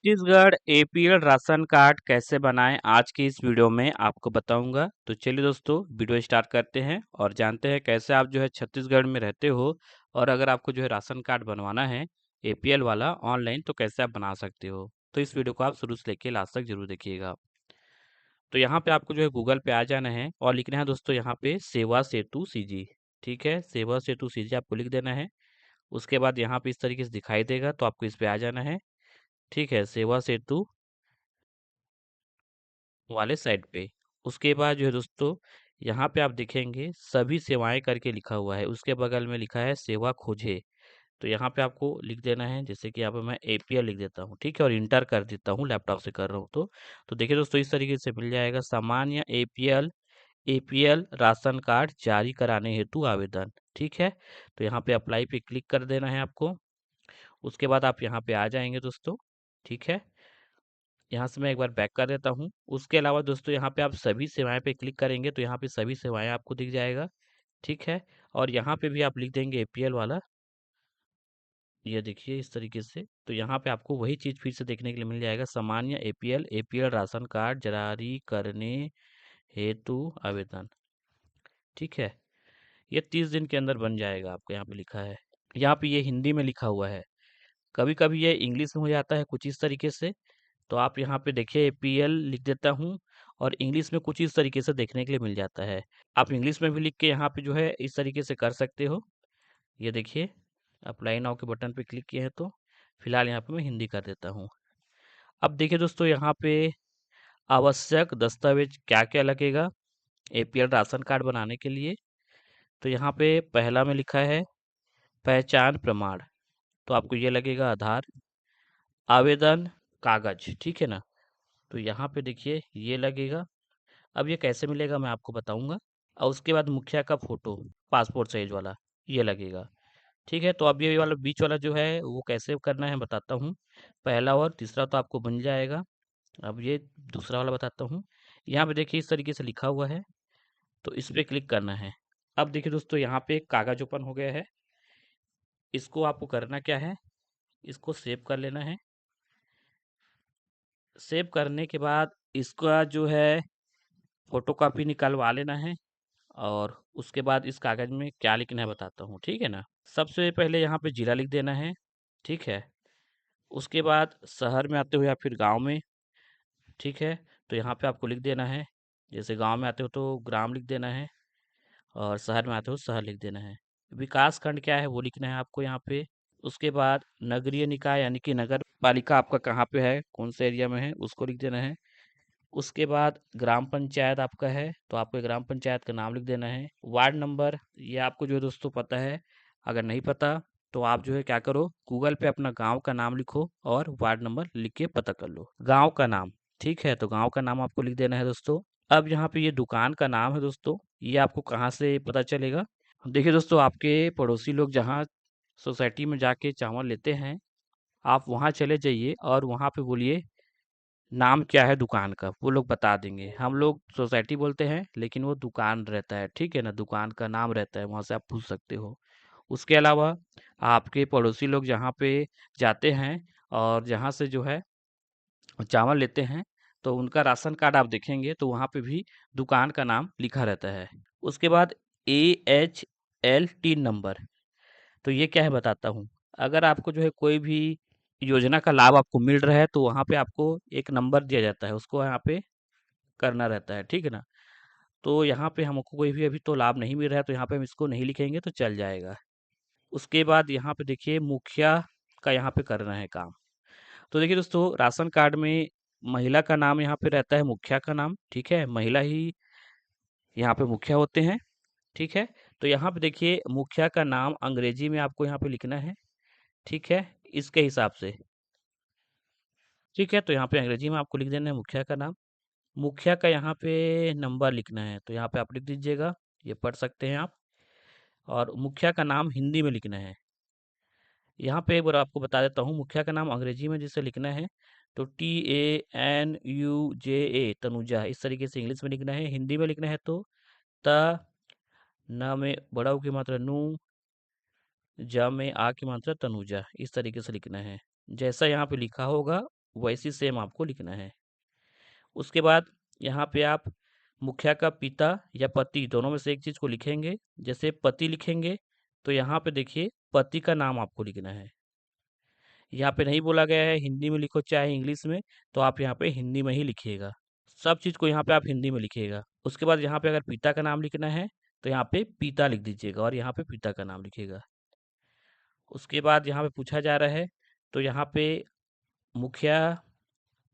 Chhattisgarh APL ration card कैसे बनाएं आज की इस वीडियो में आपको बताऊंगा। तो चलिए दोस्तों वीडियो स्टार्ट करते हैं और जानते हैं कैसे आप जो है छत्तीसगढ़ में रहते हो और अगर आपको जो है राशन कार्ड बनवाना है एपीएल वाला ऑनलाइन तो कैसे आप बना सकते हो। तो इस वीडियो को आप शुरू से लेके लास्ट तक जरूर देखिएगा। तो यहाँ पे आपको जो है गूगल पे आ जाना है और लिखना है दोस्तों यहाँ पे सेवा सेतु सीजी। ठीक है, सेवा सेतु सीजी आपको लिख देना है। उसके बाद यहाँ पे इस तरीके से दिखाई देगा तो आपको इस पे आ जाना है। ठीक है, सेवा सेतु वाले साइड पे। उसके बाद जो है दोस्तों यहाँ पे आप देखेंगे सभी सेवाएं करके लिखा हुआ है, उसके बगल में लिखा है सेवा खोजे। तो यहाँ पे आपको लिख देना है, जैसे कि यहाँ पे मैं एपीएल लिख देता हूँ। ठीक है, और इंटर कर देता हूँ, लैपटॉप से कर रहा हूँ। तो देखिए दोस्तों इस तरीके से मिल जाएगा सामान्य एपीएल एपीएल राशन कार्ड जारी कराने हेतु आवेदन। ठीक है, तो यहाँ पे अप्लाई पे क्लिक कर देना है आपको। उसके बाद आप यहाँ पे आ जाएंगे दोस्तों। ठीक है, यहाँ से मैं एक बार बैक कर देता हूँ। उसके अलावा दोस्तों यहाँ पे आप सभी सेवाएं पे क्लिक करेंगे तो यहाँ पे सभी सेवाएं आपको दिख जाएगा। ठीक है, और यहाँ पे भी आप लिख देंगे एपीएल वाला। ये देखिए इस तरीके से, तो यहाँ पे आपको वही चीज़ फिर से देखने के लिए मिल जाएगा, सामान्य एपीएल एपीएल राशन कार्ड जारी करने हेतु आवेदन। ठीक है, ये 30 दिन के अंदर बन जाएगा, आपको यहाँ पे लिखा है। यहाँ पे ये हिंदी में लिखा हुआ है, कभी कभी ये इंग्लिश में हो जाता है कुछ इस तरीके से। तो आप यहाँ पे देखिए एपीएल लिख देता हूँ और इंग्लिश में कुछ इस तरीके से देखने के लिए मिल जाता है। आप इंग्लिश में भी लिख के यहाँ पे जो है इस तरीके से कर सकते हो। ये देखिए अप्लाई नाउ के बटन पे क्लिक किए हैं तो फिलहाल यहाँ पे मैं हिंदी कर देता हूँ। अब देखिए दोस्तों यहाँ पे आवश्यक दस्तावेज क्या क्या लगेगा एपीएल राशन कार्ड बनाने के लिए। तो यहाँ पे पहला में लिखा है पहचान प्रमाण। तो आपको ये लगेगा आधार, आवेदन कागज। ठीक है ना, तो यहाँ पे देखिए ये लगेगा। अब ये कैसे मिलेगा मैं आपको बताऊंगा। और उसके बाद मुखिया का फोटो पासपोर्ट साइज वाला ये लगेगा। ठीक है, तो अब ये वाला बीच वाला जो है वो कैसे करना है बताता हूँ। पहला और तीसरा तो आपको बन जाएगा। अब ये दूसरा वाला बताता हूँ। यहाँ पे देखिए इस तरीके से लिखा हुआ है, तो इस पे क्लिक करना है। अब देखिए दोस्तों यहाँ पे एक कागज ओपन हो गया है। इसको आपको करना क्या है, इसको सेव कर लेना है। सेव करने के बाद इसका जो है फोटोकॉपी निकलवा लेना है और उसके बाद इस कागज में क्या लिखना है बताता हूँ। ठीक है ना, सबसे पहले यहाँ पे जिला लिख देना है। ठीक है, उसके बाद शहर में आते हो या फिर गांव में। ठीक है, तो यहाँ पे आपको लिख देना है, जैसे गांव में आते हो तो ग्राम लिख देना है और शहर में आते हो शहर लिख देना है। विकास खंड क्या है वो लिखना है आपको यहाँ पे। उसके बाद नगरीय निकाय यानी कि नगर पालिका आपका कहाँ पे है, कौन से एरिया में है, उसको लिख देना है। उसके बाद ग्राम पंचायत आपका है तो आपको ग्राम पंचायत का नाम लिख देना है। वार्ड नंबर ये आपको जो है दोस्तों पता है, अगर नहीं पता तो आप जो है क्या करो गूगल पे अपना गांव का नाम लिखो और वार्ड नंबर लिख के पता कर लो गांव का नाम। ठीक है, तो गांव का नाम आपको लिख देना है दोस्तों। अब यहाँ पे ये दुकान का नाम है दोस्तों, ये आपको कहाँ से पता चलेगा। देखिए दोस्तों आपके पड़ोसी लोग जहाँ सोसाइटी में जाके चावल लेते हैं आप वहाँ चले जाइए और वहाँ पे बोलिए नाम क्या है दुकान का, वो लोग बता देंगे। हम लोग सोसाइटी बोलते हैं लेकिन वो दुकान रहता है। ठीक है ना, दुकान का नाम रहता है, वहाँ से आप पूछ सकते हो। उसके अलावा आपके पड़ोसी लोग जहाँ पे जाते हैं और जहाँ से जो है चावल लेते हैं तो उनका राशन कार्ड आप देखेंगे तो वहाँ पे भी दुकान का नाम लिखा रहता है। उसके बाद AHL टीन नंबर, तो ये क्या है बताता हूँ। अगर आपको जो है कोई भी योजना का लाभ आपको मिल रहा है तो वहाँ पे आपको एक नंबर दिया जाता है, उसको यहाँ पे करना रहता है। ठीक है ना, तो यहाँ पे हमको कोई भी अभी तो लाभ नहीं मिल रहा है तो यहाँ पे हम इसको नहीं लिखेंगे तो चल जाएगा। उसके बाद यहाँ पे देखिए मुखिया का यहाँ पे करना है काम। तो देखिए दोस्तों राशन कार्ड में महिला का नाम यहाँ पे रहता है मुखिया का नाम। ठीक है, महिला ही यहाँ पे मुखिया होते हैं। ठीक है, तो यहाँ पे देखिए मुखिया का नाम अंग्रेजी में आपको यहाँ पे लिखना है। ठीक है, इसके हिसाब से। ठीक है, तो यहाँ पे अंग्रेजी में आपको लिख देना है मुखिया का नाम। मुखिया का यहाँ पे नंबर लिखना है तो यहाँ पे आप लिख दीजिएगा, ये पढ़ सकते हैं आप। और मुखिया का नाम हिंदी में लिखना है। यहाँ पे एक बार आपको बता देता हूँ मुखिया का नाम अंग्रेजी में जिसे लिखना है तो TANUJA तनुजा, इस तरीके से इंग्लिश में लिखना है। हिंदी में लिखना है तो त न में बड़ा ऊ की मात्रा नू, ज में आ की मात्रा तनुजा, इस तरीके से लिखना है। जैसा यहाँ पे लिखा होगा वैसी सेम आपको लिखना है। उसके बाद यहाँ पे आप मुखिया का पिता या पति दोनों में से एक चीज़ को लिखेंगे। जैसे पति लिखेंगे तो यहाँ पे देखिए पति का नाम आपको लिखना है। यहाँ पे नहीं बोला गया है हिंदी में लिखो चाहे इंग्लिश में, तो आप यहाँ पे हिंदी में ही लिखिएगा। सब चीज़ को यहाँ पे आप हिंदी में लिखिएगा। उसके बाद यहाँ पे अगर पिता का नाम लिखना है तो यहाँ पे पिता लिख दीजिएगा और यहाँ पे पिता का नाम लिखिएगा। उसके बाद यहाँ पे पूछा जा रहा है तो यहाँ पे मुखिया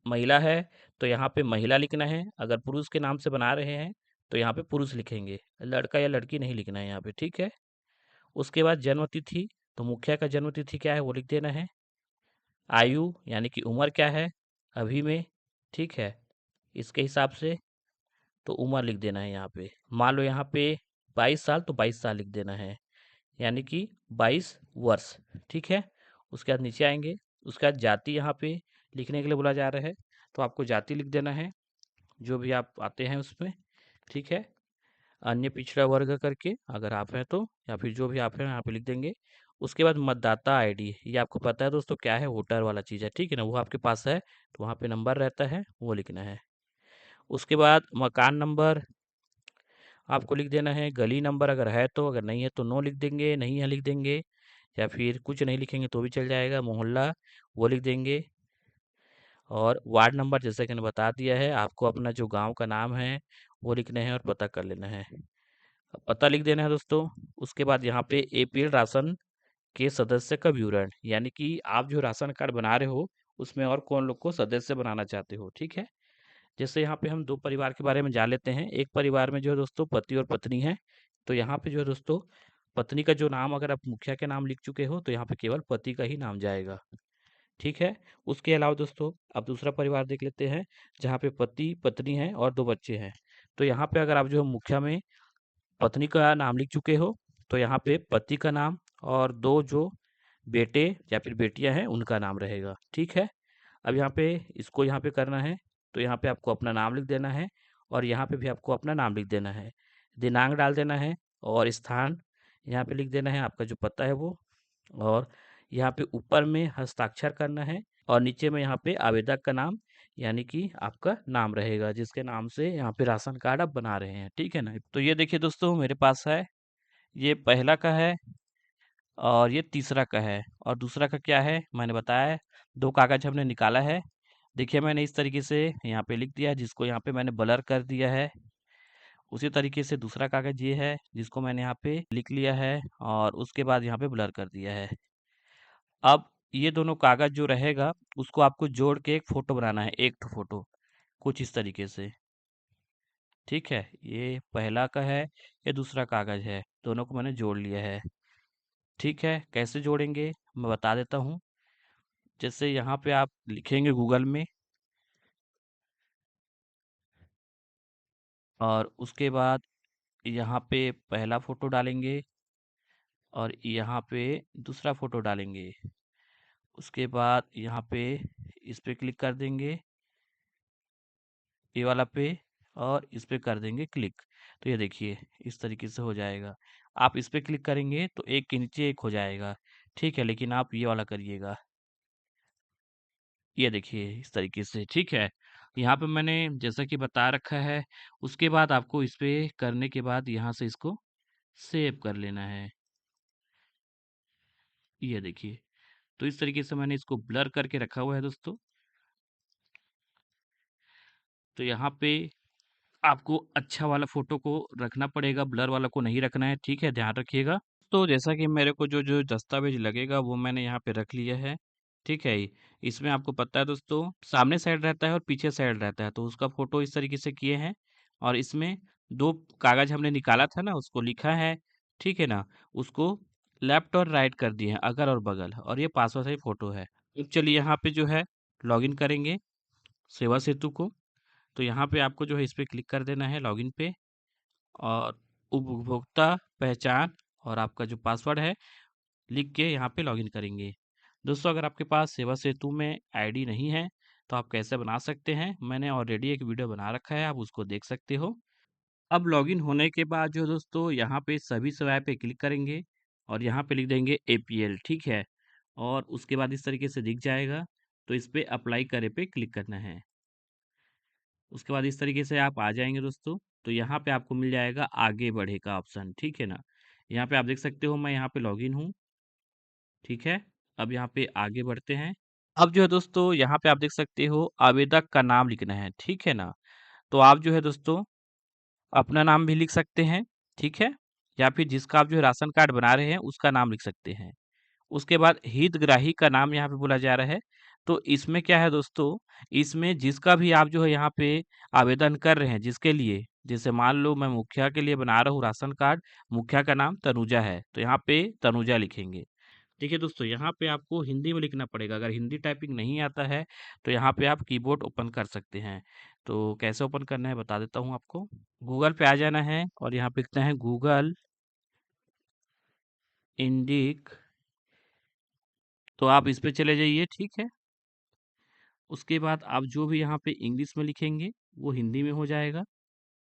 महिला है तो यहाँ पे महिला लिखना है। अगर पुरुष के नाम से बना रहे हैं तो यहाँ पे पुरुष लिखेंगे, लड़का या लड़की नहीं लिखना है यहाँ पे, ठीक है। उसके बाद जन्म तिथि, तो मुखिया का जन्म तिथि क्या है वो लिख देना है। आयु यानी कि उम्र क्या है अभी में, ठीक है, इसके हिसाब से तो उम्र लिख देना है यहाँ पे। मान लो यहाँ पे 22 साल तो 22 साल लिख देना है, यानी कि 22 वर्ष, ठीक है। उसके बाद नीचे आएंगे, उसके बाद जाति यहाँ पे लिखने के लिए बोला जा रहा है तो आपको जाति लिख देना है जो भी आप आते हैं उसमें, ठीक है। अन्य पिछड़ा वर्ग करके अगर आप हैं तो, या फिर जो भी आप हैं यहाँ पे लिख देंगे। उसके बाद मतदाता आईडी, ये आपको पता है दोस्तों क्या है, वोटर वाला चीज़ है, ठीक है ना, वो आपके पास है तो वहाँ पे नंबर रहता है वो लिखना है। उसके बाद मकान नंबर आपको लिख देना है, गली नंबर अगर है तो, अगर नहीं है तो नो लिख देंगे, नहीं है लिख देंगे, या फिर कुछ नहीं लिखेंगे तो भी चल जाएगा। मोहल्ला वो लिख देंगे। और वार्ड नंबर जैसे कि मैंने बता दिया है, आपको अपना जो गांव का नाम है वो लिखना है और पता कर लेना है, पता लिख देना है दोस्तों। उसके बाद यहाँ पे एपीएल राशन के सदस्य का विवरण, यानी कि आप जो राशन कार्ड बना रहे हो उसमें और कौन लोग को सदस्य बनाना चाहते हो, ठीक है। जैसे यहाँ पे हम दो परिवार के बारे में जान लेते हैं। एक परिवार में जो है दोस्तों पति और पत्नी है, तो यहाँ पे जो है दोस्तों पत्नी का जो नाम अगर आप मुखिया के नाम लिख चुके हो तो यहाँ पे केवल पति का ही नाम जाएगा, ठीक है। उसके अलावा दोस्तों अब दूसरा परिवार देख लेते हैं जहाँ पे पति पत्नी है और दो बच्चे हैं। तो यहाँ पे अगर आप जो है मुखिया में पत्नी का नाम लिख चुके हो तो यहाँ पे पति का नाम और दो जो बेटे या फिर बेटियां हैं उनका नाम रहेगा, ठीक है। अब यहाँ पे इसको यहाँ पे करना है तो यहाँ पे आपको अपना नाम लिख देना है और यहाँ पे भी आपको अपना नाम लिख देना है, दिनांक डाल देना है और स्थान यहाँ पे लिख देना है आपका जो पता है वो। और यहाँ पे ऊपर में हस्ताक्षर करना है और नीचे में यहाँ पे आवेदक का नाम, यानी कि आपका नाम रहेगा जिसके नाम से यहाँ पे राशन कार्ड आप बना रहे हैं, ठीक है ना। तो ये देखिए दोस्तों मेरे पास है, ये पहला का है और ये तीसरा का है। और दूसरा का क्या है मैंने बताया है, दो कागज हमने निकाला है। देखिए मैंने इस तरीके से यहाँ पे लिख दिया है जिसको यहाँ पे मैंने ब्लर कर दिया है। उसी तरीके से दूसरा कागज ये है जिसको मैंने यहाँ पे लिख लिया है और उसके बाद यहाँ पे ब्लर कर दिया है। अब ये दोनों कागज जो रहेगा उसको आपको जोड़ के एक फोटो बनाना है, एक तो फोटो कुछ इस तरीके से, ठीक है। ये पहला का है, ये दूसरा कागज है, दोनों को मैंने जोड़ लिया है, ठीक है। कैसे जोड़ेंगे मैं बता देता हूँ। जैसे यहाँ पे आप लिखेंगे गूगल में और उसके बाद यहाँ पे पहला फोटो डालेंगे और यहाँ पे दूसरा फोटो डालेंगे। उसके बाद यहाँ पे इस पे क्लिक कर देंगे, ये वाला पे, और इस पे कर देंगे क्लिक। तो ये देखिए इस तरीके से हो जाएगा। आप इस पे क्लिक करेंगे तो एक के नीचे एक हो जाएगा, ठीक है, लेकिन आप ये वाला करिएगा, ये देखिए इस तरीके से, ठीक है। यहाँ पे मैंने जैसा कि बता रखा है। उसके बाद आपको इस पे करने के बाद यहाँ से इसको सेव कर लेना है, ये देखिए। तो इस तरीके से मैंने इसको ब्लर करके रखा हुआ है दोस्तों। तो यहाँ पे आपको अच्छा वाला फोटो को रखना पड़ेगा, ब्लर वाला को नहीं रखना है, ठीक है, ध्यान रखिएगा। तो जैसा कि मेरे को जो जो दस्तावेज लगेगा वो मैंने यहाँ पे रख लिया है, ठीक है। इसमें आपको पता है दोस्तों सामने साइड रहता है और पीछे साइड रहता है, तो उसका फोटो इस तरीके से किए हैं। और इसमें दो कागज हमने निकाला था ना उसको लिखा है, ठीक है ना, उसको लेफ्ट और राइट कर दिए हैं, अगल और बगल, और ये पासवर्ड साइज फोटो है। तो चलिए यहाँ पे जो है लॉगिन करेंगे सेवा सेतु को। तो यहाँ पे आपको जो है इस पे क्लिक कर देना है लॉगिन पे, और उपभोक्ता पहचान और आपका जो पासवर्ड है लिख के यहाँ पे लॉगिन करेंगे। दोस्तों अगर आपके पास सेवा सेतु में आईडी नहीं है तो आप कैसे बना सकते हैं, मैंने ऑलरेडी एक वीडियो बना रखा है, आप उसको देख सकते हो। अब लॉगिन होने के बाद जो दोस्तों यहाँ पे सभी सेवाएं पे क्लिक करेंगे और यहाँ पे लिख देंगे एपीएल, ठीक है। और उसके बाद इस तरीके से दिख जाएगा। तो इस पे अप्लाई करे पे क्लिक करना है। उसके बाद इस तरीके से आप आ जाएंगे दोस्तों। तो यहाँ पे आपको मिल जाएगा आगे बढ़े का ऑप्शन, ठीक है ना। यहाँ पे आप देख सकते हो मैं यहाँ पे लॉगिन हूँ, ठीक है। अब यहाँ पे आगे बढ़ते हैं। अब जो है दोस्तों यहाँ पे आप देख सकते हो आवेदक का नाम लिखना है, ठीक है ना। तो आप जो है दोस्तों अपना नाम भी लिख सकते हैं, ठीक है, या फिर जिसका आप जो है राशन कार्ड बना रहे हैं उसका नाम लिख सकते हैं। उसके बाद हितग्राही का नाम यहाँ पे बोला जा रहा है। तो इसमें क्या है दोस्तों, इसमें जिसका भी आप जो है यहाँ पे आवेदन कर रहे हैं, जिसके लिए, जैसे मान लो मैं मुखिया के लिए बना रहा हूँ राशन कार्ड, मुखिया का नाम तनुजा है, तो यहाँ पे तनुजा लिखेंगे। देखिए दोस्तों यहाँ पे आपको हिंदी में लिखना पड़ेगा। अगर हिंदी टाइपिंग नहीं आता है तो यहाँ पे आप कीबोर्ड ओपन कर सकते हैं। तो कैसे ओपन करना है बता देता हूँ आपको। गूगल पे आ जाना है और यहाँ पे लिखना है गूगल इंडिक। तो आप इस पे चले जाइए, ठीक है। उसके बाद आप जो भी यहाँ पे इंग्लिश में लिखेंगे वो हिंदी में हो जाएगा।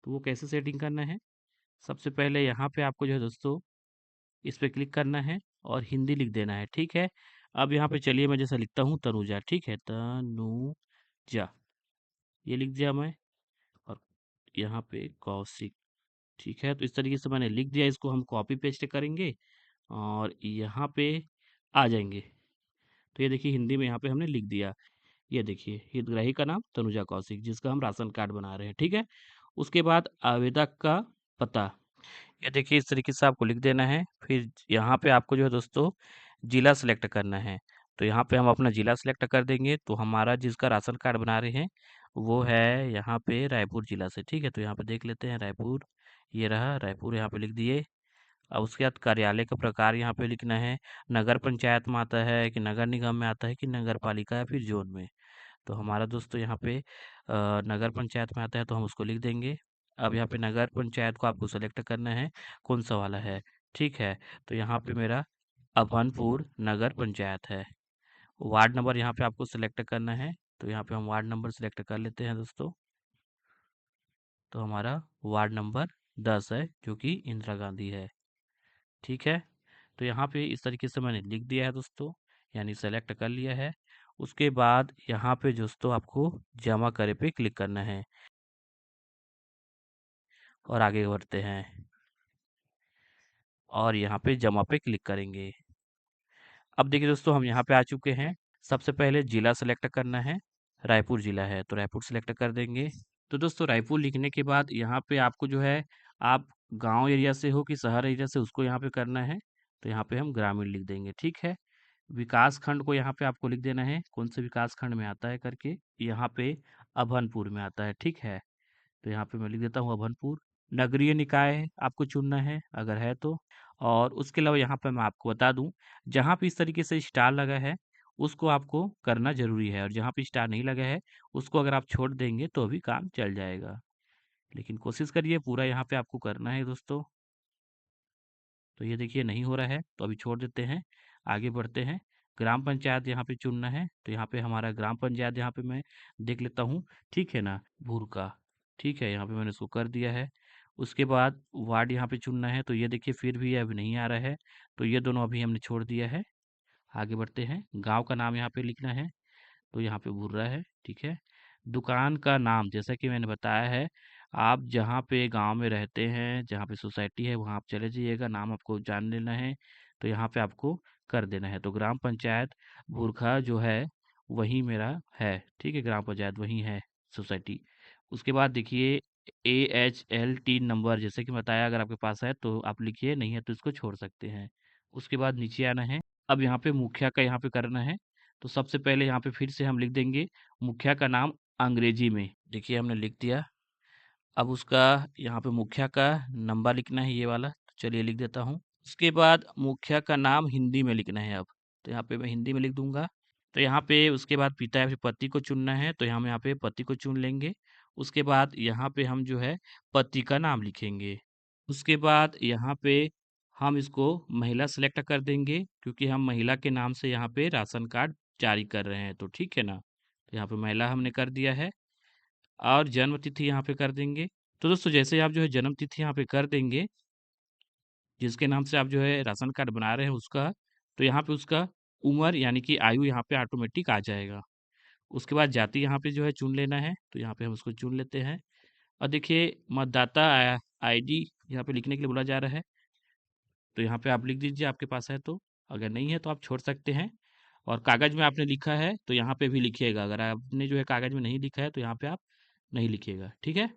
तो वो कैसे सेटिंग करना है, सबसे पहले यहाँ पे आपको जो है दोस्तों इस पे क्लिक करना है और हिंदी लिख देना है, ठीक है। अब यहाँ पे चलिए मैं जैसा लिखता हूँ तनुजा, ठीक है, तनुजा, ये लिख दिया मैं। और यहाँ पे कौशिक, ठीक है। तो इस तरीके से मैंने लिख दिया, इसको हम कॉपी पेस्ट करेंगे और यहाँ पे आ जाएंगे। तो ये देखिए हिंदी में यहाँ पे हमने लिख दिया। ये देखिए हितग्राही का नाम तनुजा कौशिक, जिसका हम राशन कार्ड बना रहे हैं, ठीक है। उसके बाद आवेदक का पता, ये देखिए इस तरीके से आपको लिख देना है। फिर यहाँ पे आपको जो है दोस्तों जिला सेलेक्ट करना है। तो यहाँ पे हम अपना जिला सेलेक्ट कर देंगे। तो हमारा जिसका राशन कार्ड बना रहे हैं वो है यहाँ पे रायपुर जिला से, ठीक है। तो यहाँ पे देख लेते हैं रायपुर, ये रहा रायपुर, यहाँ पे लिख दिए। अब उसके बाद कार्यालय का प्रकार यहाँ पे लिखना है, नगर पंचायत में आता है कि नगर निगम में आता है कि नगर पालिका या फिर जोन में। तो हमारा दोस्तों यहाँ पे नगर पंचायत में आता है तो हम उसको लिख देंगे। अब यहाँ पे नगर पंचायत को आपको सेलेक्ट करना है कौन सा वाला है, ठीक है। तो यहाँ पे मेरा अभनपुर नगर पंचायत है। वार्ड नंबर यहाँ पे आपको सेलेक्ट करना है। तो यहाँ पे हम वार्ड नंबर सेलेक्ट कर लेते हैं दोस्तों। तो हमारा वार्ड नंबर 10 है जो कि इंदिरा गांधी है, ठीक है। तो यहाँ पे इस तरीके से मैंने लिख दिया है दोस्तों, यानी सेलेक्ट कर लिया है। उसके बाद यहाँ पे दोस्तों आपको जमा करे पे क्लिक करना है और आगे बढ़ते हैं और यहाँ पे जमा पे क्लिक करेंगे। अब देखिए दोस्तों हम यहाँ पे आ चुके हैं। सबसे पहले जिला सेलेक्ट करना है, रायपुर जिला है तो रायपुर सेलेक्ट कर देंगे। तो दोस्तों रायपुर लिखने के बाद यहाँ पे आपको जो है, आप गांव एरिया से हो कि शहर एरिया से, उसको यहाँ पे करना है। तो यहाँ पे हम ग्रामीण लिख देंगे, ठीक है। विकास खंड को यहाँ पे आपको लिख देना है कौन से विकास खंड में आता है करके। यहाँ पे अभनपुर में आता है, ठीक है। तो यहाँ पे मैं लिख देता हूँ अभनपुर। नगरीय निकाय आपको चुनना है अगर है तो। और उसके अलावा यहाँ पे मैं आपको बता दूं, जहाँ पे इस तरीके से स्टार लगा है उसको आपको करना जरूरी है, और जहाँ पे स्टार नहीं लगा है उसको अगर आप छोड़ देंगे तो भी काम चल जाएगा। लेकिन कोशिश करिए पूरा यहाँ पे आपको करना है दोस्तों। तो ये देखिए नहीं हो रहा है तो अभी छोड़ देते हैं, आगे बढ़ते हैं। ग्राम पंचायत यहाँ पे चुनना है। तो यहाँ पे हमारा ग्राम पंचायत यहाँ पे मैं देख लेता हूँ, ठीक है ना, भूर का, ठीक है। यहाँ पे मैंने इसको कर दिया है। उसके बाद वार्ड यहाँ पे चुनना है। तो ये देखिए फिर भी अभी नहीं आ रहा है, तो ये दोनों अभी हमने छोड़ दिया है। आगे बढ़ते हैं। गांव का नाम यहाँ पे लिखना है। तो यहाँ पे भुर्रा है, ठीक है। दुकान का नाम जैसा कि मैंने बताया है, आप जहाँ पे गांव में रहते हैं, जहाँ पे सोसाइटी है वहाँ आप चले जाइएगा, नाम आपको जान लेना है। तो यहाँ पे आपको कर देना है। तो ग्राम पंचायत भूरखा जो है वही मेरा है, ठीक है, ग्राम पंचायत वही है सोसाइटी। उसके बाद देखिए AHL नंबर जैसे कि बताया, अगर आपके पास है तो आप लिखिए, नहीं है तो इसको छोड़ सकते हैं। उसके बाद नीचे आना है। अब यहाँ पे मुखिया का यहाँ पे करना है। तो सबसे पहले यहाँ पे फिर से हम लिख देंगे मुखिया का नाम अंग्रेजी में, देखिए हमने लिख दिया। अब उसका यहाँ पे मुखिया का नंबर लिखना है, ये वाला, तो चलिए लिख देता हूँ। उसके बाद मुखिया का नाम हिंदी में लिखना है अब। तो यहाँ पे मैं हिंदी में लिख दूंगा। तो यहाँ पे उसके बाद पिता या फिर पति को चुनना है, तो हम यहाँ पे पति को चुन लेंगे। उसके बाद यहाँ पे हम जो है पति का नाम लिखेंगे। उसके बाद यहाँ पे हम इसको महिला सेलेक्ट कर देंगे, क्योंकि हम महिला के नाम से यहाँ पे राशन कार्ड जारी कर रहे हैं, तो ठीक है ना। तो यहाँ पे महिला हमने कर दिया है। और जन्म तिथि यहाँ पे कर देंगे। तो दोस्तों जैसे आप जो है जन्म तिथि यहाँ पे कर देंगे, जिसके नाम से आप जो है राशन कार्ड बना रहे हैं उसका, तो यहाँ पे उसका उम्र यानी कि आयु यहाँ पे ऑटोमेटिक आ जाएगा। उसके बाद जाति यहाँ पे जो है चुन लेना है, तो यहाँ पे हम उसको चुन लेते हैं। और देखिए मतदाता आईडी यहाँ पे लिखने के लिए बोला जा रहा है, तो यहाँ पे आप लिख दीजिए आपके पास है तो, अगर नहीं है तो आप छोड़ सकते हैं। और कागज़ में आपने लिखा है तो यहाँ पे भी लिखिएगा, अगर आपने जो है कागज़ में नहीं लिखा है तो यहाँ पे आप नहीं लिखिएगा, ठीक है?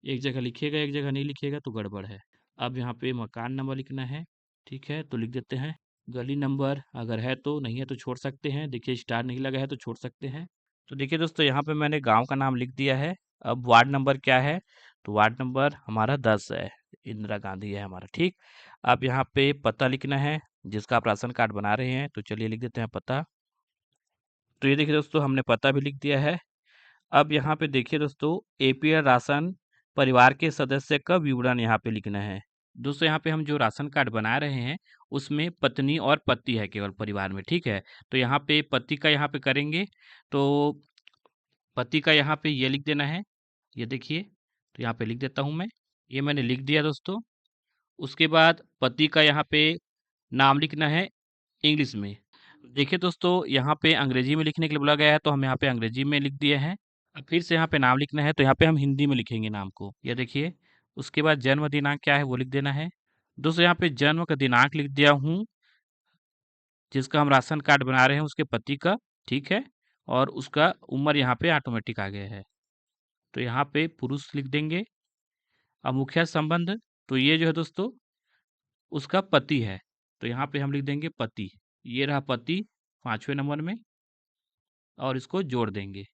एक जगह लिखिएगा, एक जगह नहीं लिखिएगा तो गड़बड़ है। अब यहाँ पे मकान नंबर लिखना है, ठीक है? तो लिख देते हैं। गली नंबर अगर है तो, नहीं है तो छोड़ सकते हैं। देखिए स्टार नहीं लगा है तो छोड़ सकते हैं। तो देखिए दोस्तों यहाँ पे मैंने गांव का नाम लिख दिया है। अब वार्ड नंबर क्या है? तो वार्ड नंबर हमारा 10 है, इंदिरा गांधी है हमारा, ठीक। अब यहाँ पे पता लिखना है, जिसका आप राशन कार्ड बना रहे हैं, तो चलिए लिख देते हैं पता। तो ये देखिए दोस्तों हमने पता भी लिख दिया है। अब यहाँ पे देखिए दोस्तों, एपीएल राशन परिवार के सदस्य का विवरण यहाँ पे लिखना है। दोस्तों यहाँ पे हम जो राशन कार्ड बना रहे हैं उसमें पत्नी और पति है केवल परिवार में, ठीक है। तो यहाँ पे पति का यहाँ पे करेंगे, तो पति का यहाँ पे ये लिख देना है, ये देखिए। तो यहाँ पे लिख देता हूँ मैं, ये मैंने लिख दिया दोस्तों। उसके बाद पति का यहाँ पे नाम लिखना है इंग्लिश में। देखिए दोस्तों यहाँ पे अंग्रेजी में लिखने के लिए बोला गया है तो हम यहाँ पे अंग्रेजी में लिख दिए हैं। अब फिर से यहाँ पे नाम लिखना है तो यहाँ पे हम हिंदी में लिखेंगे नाम को, ये देखिए। उसके बाद जन्म दिनांक क्या है वो लिख देना है। दोस्तों यहाँ पे जन्म का दिनांक लिख दिया हूँ, जिसका हम राशन कार्ड बना रहे हैं उसके पति का, ठीक है। और उसका उम्र यहाँ पे ऑटोमेटिक आ गया है, तो यहाँ पे पुरुष लिख देंगे। अब मुखिया संबंध, तो ये जो है दोस्तों उसका पति है, तो यहाँ पे हम लिख देंगे पति। ये रहा पति 5वें नंबर में, और इसको जोड़ देंगे।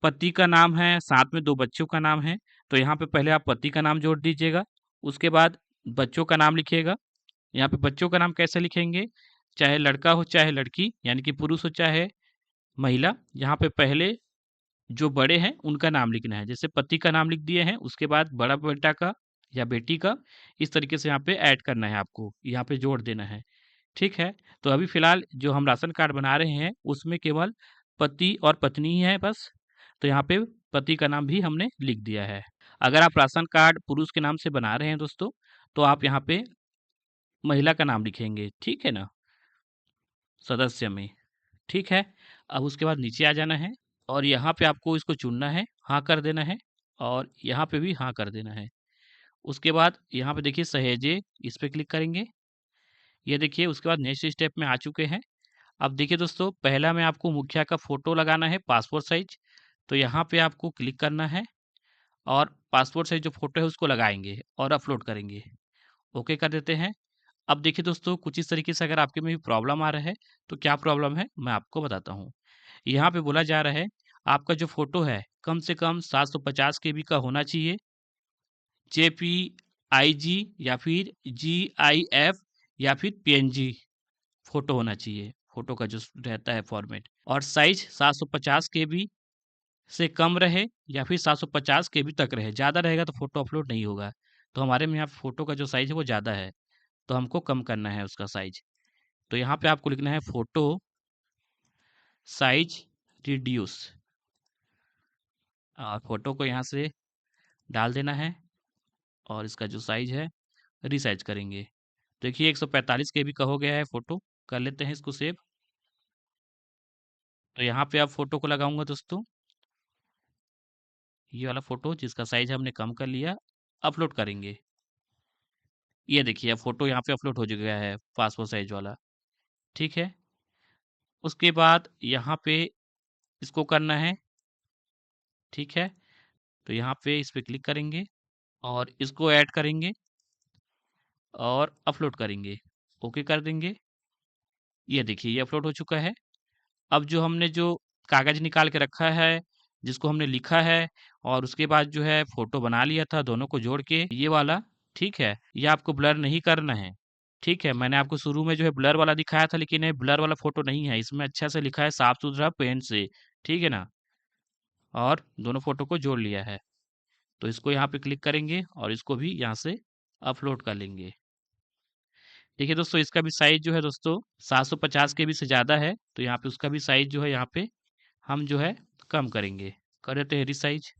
पति का नाम है, साथ में 2 बच्चों का नाम है, तो यहाँ पे पहले आप पति का नाम जोड़ दीजिएगा, उसके बाद बच्चों का नाम लिखिएगा। यहाँ पे बच्चों का नाम कैसे लिखेंगे? चाहे लड़का हो चाहे लड़की, यानी कि पुरुष हो चाहे महिला, यहाँ पे पहले जो बड़े हैं उनका नाम लिखना है। जैसे पति का नाम लिख दिए हैं, उसके बाद बड़ा बेटा का या बेटी का, इस तरीके से यहाँ पे ऐड करना है आपको, यहाँ पे जोड़ देना है, ठीक है। तो अभी फ़िलहाल जो हम राशन कार्ड बना रहे हैं उसमें केवल पति और पत्नी ही है बस, तो यहाँ पे पति का नाम भी हमने लिख दिया है। अगर आप राशन कार्ड पुरुष के नाम से बना रहे हैं दोस्तों, तो आप यहाँ पे महिला का नाम लिखेंगे, ठीक है ना? सदस्य में, ठीक है। अब उसके बाद नीचे आ जाना है और यहाँ पे आपको इसको चुनना है, हाँ कर देना है, और यहाँ पे भी हाँ कर देना है। उसके बाद यहाँ पे देखिए सहेजे, इस पे क्लिक करेंगे। ये देखिए उसके बाद नेक्स्ट स्टेप में आ चुके हैं। अब देखिए दोस्तों पहला में आपको मुखिया का फ़ोटो लगाना है पासपोर्ट साइज़, तो यहाँ पे आपको क्लिक करना है और पासपोर्ट साइज़ जो फ़ोटो है उसको लगाएँगे और अपलोड करेंगे। ओके कर देते हैं। अब देखिए दोस्तों कुछ इस तरीके से अगर आपके में भी प्रॉब्लम आ रहा है, तो क्या प्रॉब्लम है मैं आपको बताता हूँ। यहाँ पे बोला जा रहा है आपका जो फ़ोटो है कम से कम 750 केबी का होना चाहिए, जेपीआईजी या फिर जीआईएफ या फिर पीएनजी फ़ोटो होना चाहिए, फ़ोटो का जो रहता है फॉर्मेट, और साइज़ 750 केबी से कम रहे या फिर 750 केबी तक रहे। ज़्यादा रहेगा तो फ़ोटो अपलोड नहीं होगा। तो हमारे में यहाँ फ़ोटो का जो साइज़ है वो ज़्यादा है, तो हमको कम करना है उसका साइज़। तो यहाँ पे आपको लिखना है फ़ोटो साइज़ रिड्यूस, और फ़ोटो को यहाँ से डाल देना है और इसका जो साइज़ है रीसाइज़ करेंगे। देखिए 145 केबी का हो गया है फ़ोटो, कर लेते हैं इसको सेव। तो यहाँ पे अब फ़ोटो को लगाऊँगा दोस्तों, ये वाला फ़ोटो जिसका साइज़ हमने कम कर लिया, अपलोड करेंगे। ये देखिए अब फ़ोटो यहाँ पे अपलोड हो जो गया है पासपोर्ट साइज़ वाला, ठीक है। उसके बाद यहाँ पे इसको करना है, ठीक है। तो यहाँ पे इस पे क्लिक करेंगे और इसको ऐड करेंगे और अपलोड करेंगे, ओके कर देंगे। ये देखिए ये अपलोड हो चुका है। अब जो हमने जो कागज़ निकाल के रखा है, जिसको हमने लिखा है और उसके बाद जो है फ़ोटो बना लिया था दोनों को जोड़ के, ये वाला, ठीक है? ये आपको ब्लर नहीं करना है, ठीक है? मैंने आपको शुरू में जो है ब्लर वाला दिखाया था, लेकिन ये ब्लर वाला फ़ोटो नहीं है, इसमें अच्छा से लिखा है साफ-सुथरा पेन से, ठीक है ना? और दोनों फ़ोटो को जोड़ लिया है। तो इसको यहाँ पे क्लिक करेंगे और इसको भी यहाँ से अपलोड कर लेंगे। देखिए दोस्तों इसका भी साइज़ जो है दोस्तों 750 केबी से ज़्यादा है, तो यहाँ पे उसका भी साइज़ जो है यहाँ पे हम जो है कम करेंगे। कर देते हैं रिसाइज।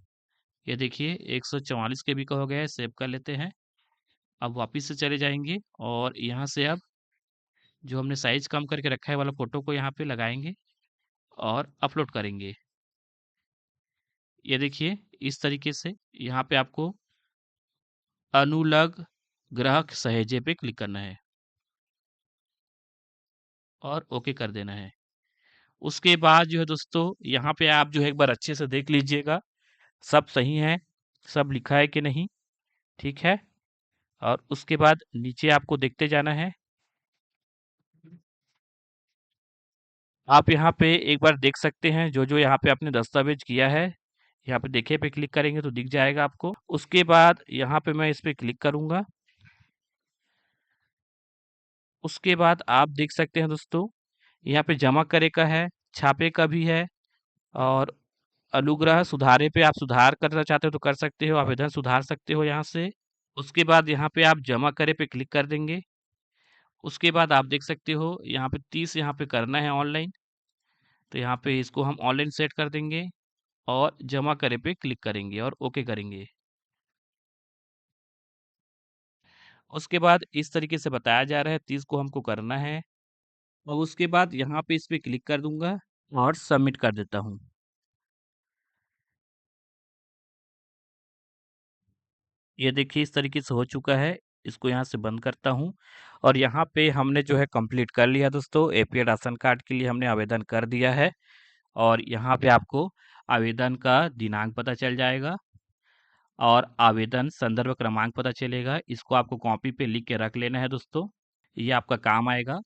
ये देखिए 144 केबी का हो गया है, सेव कर लेते हैं। अब वापस से चले जाएंगे और यहाँ से अब जो हमने साइज कम करके रखा है वाला फ़ोटो को यहाँ पे लगाएंगे और अपलोड करेंगे। ये देखिए इस तरीके से यहाँ पे आपको अनुलग ग्राहक सहेजे पे क्लिक करना है और ओके कर देना है। उसके बाद जो है दोस्तों यहाँ पे आप जो है एक बार अच्छे से देख लीजिएगा सब सही है, सब लिखा है कि नहीं, ठीक है। और उसके बाद नीचे आपको देखते जाना है। आप यहाँ पे एक बार देख सकते हैं जो जो यहाँ पे आपने दस्तावेज किया है, यहाँ पे देखे पे क्लिक करेंगे तो दिख जाएगा आपको। उसके बाद यहाँ पे मैं इस पे क्लिक करूंगा। उसके बाद आप देख सकते हैं दोस्तों यहाँ पे जमा करे का है, छापे का भी है, और अनुग्रह सुधारे पे आप सुधार करना चाहते हो तो कर सकते हो, आवेदन सुधार सकते हो यहाँ से। उसके बाद यहाँ पे आप जमा करे पे क्लिक कर देंगे। उसके बाद आप देख सकते हो यहाँ पे 30 यहाँ पे करना है ऑनलाइन, तो यहाँ पे इसको हम ऑनलाइन सेट कर देंगे और जमा करे पे क्लिक करेंगे और ओके करेंगे। उसके बाद इस तरीके से बताया जा रहा है 30 को हमको करना है, और उसके बाद यहाँ पे इस पे क्लिक कर दूंगा और सबमिट कर देता हूँ। ये देखिए इस तरीके से हो चुका है। इसको यहाँ से बंद करता हूँ और यहाँ पे हमने जो है कंप्लीट कर लिया दोस्तों। एपीएल राशन कार्ड के लिए हमने आवेदन कर दिया है, और यहाँ पे आपको आवेदन का दिनांक पता चल जाएगा और आवेदन संदर्भ क्रमांक पता चलेगा। इसको आपको कॉपी पे लिख के रख लेना है दोस्तों, ये आपका काम आएगा।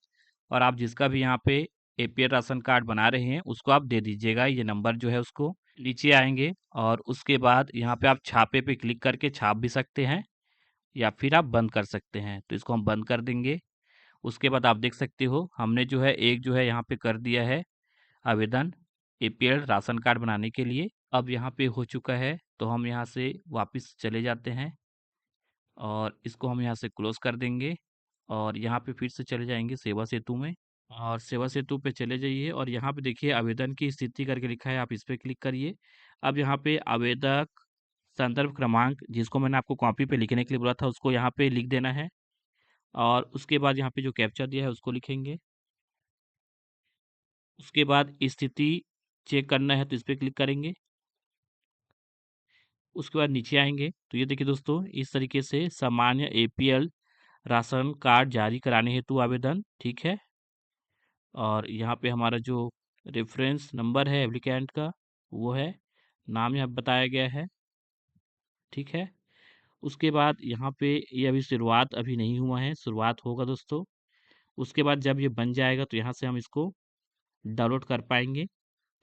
और आप जिसका भी यहाँ पे एपीएल राशन कार्ड बना रहे हैं उसको आप दे दीजिएगा ये नंबर जो है उसको। नीचे आएंगे और उसके बाद यहाँ पे आप छापे पे क्लिक करके छाप भी सकते हैं या फिर आप बंद कर सकते हैं, तो इसको हम बंद कर देंगे। उसके बाद आप देख सकते हो हमने जो है एक जो है यहाँ पे कर दिया है आवेदन एपीएल राशन कार्ड बनाने के लिए। अब यहाँ पे हो चुका है तो हम यहाँ से वापस चले जाते हैं और इसको हम यहाँ से क्लोज कर देंगे और यहाँ पे फिर से चले जाएंगे सेवा सेतु में, और सेवा सेतु पे चले जाइए और यहाँ पे देखिए आवेदन की स्थिति करके लिखा है, आप इस पे क्लिक करिए। अब यहाँ पे आवेदक संदर्भ क्रमांक जिसको मैंने आपको कॉपी पे लिखने के लिए बोला था उसको यहाँ पे लिख देना है, और उसके बाद यहाँ पे जो कैप्चा दिया है उसको लिखेंगे। उसके बाद स्थिति चेक करना है तो इस पे क्लिक करेंगे। उसके बाद नीचे आएंगे तो ये देखिए दोस्तों इस तरीके से सामान्य एपीएल राशन कार्ड जारी कराने हेतु आवेदन, ठीक है। और यहाँ पे हमारा जो रेफरेंस नंबर है एप्लीकेंट का वो है, नाम यहाँ बताया गया है, ठीक है। उसके बाद यहाँ पे ये अभी शुरुआत अभी नहीं हुआ है, शुरुआत होगा दोस्तों। उसके बाद जब ये बन जाएगा तो यहाँ से हम इसको डाउनलोड कर पाएंगे,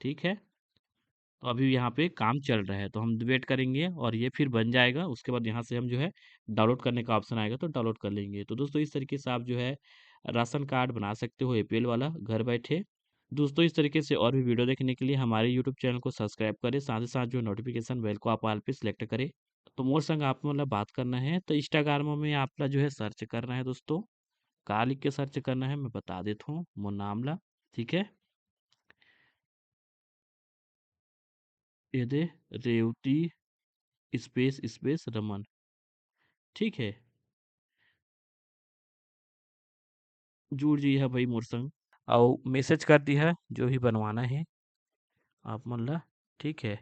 ठीक है। तो अभी यहाँ पे काम चल रहा है तो हम वेट करेंगे और ये फिर बन जाएगा। उसके बाद यहाँ से हम जो है डाउनलोड करने का ऑप्शन आएगा तो डाउनलोड कर लेंगे। तो दोस्तों इस तरीके से आप जो है राशन कार्ड बना सकते हो एपीएल वाला घर बैठे। दोस्तों इस तरीके से और भी वीडियो देखने के लिए हमारे यूट्यूब चैनल को सब्सक्राइब करें, साथ ही साथ जो नोटिफिकेशन बेल को आप ऑल पे सिलेक्ट करें। तो मोर संग आप मतलब बात करना है तो इंस्टाग्राम में आपका जो है सर्च करना है दोस्तों, कहाँ लिख के सर्च करना है मैं बता देता हूँ, मुनामला, ठीक है। ये दे रेवती स्पेस स्पेस रमन, ठीक है। जुड़ जी है भाई मोर संग और मैसेज कर दी है जो भी बनवाना है आप मन ला, ठीक है।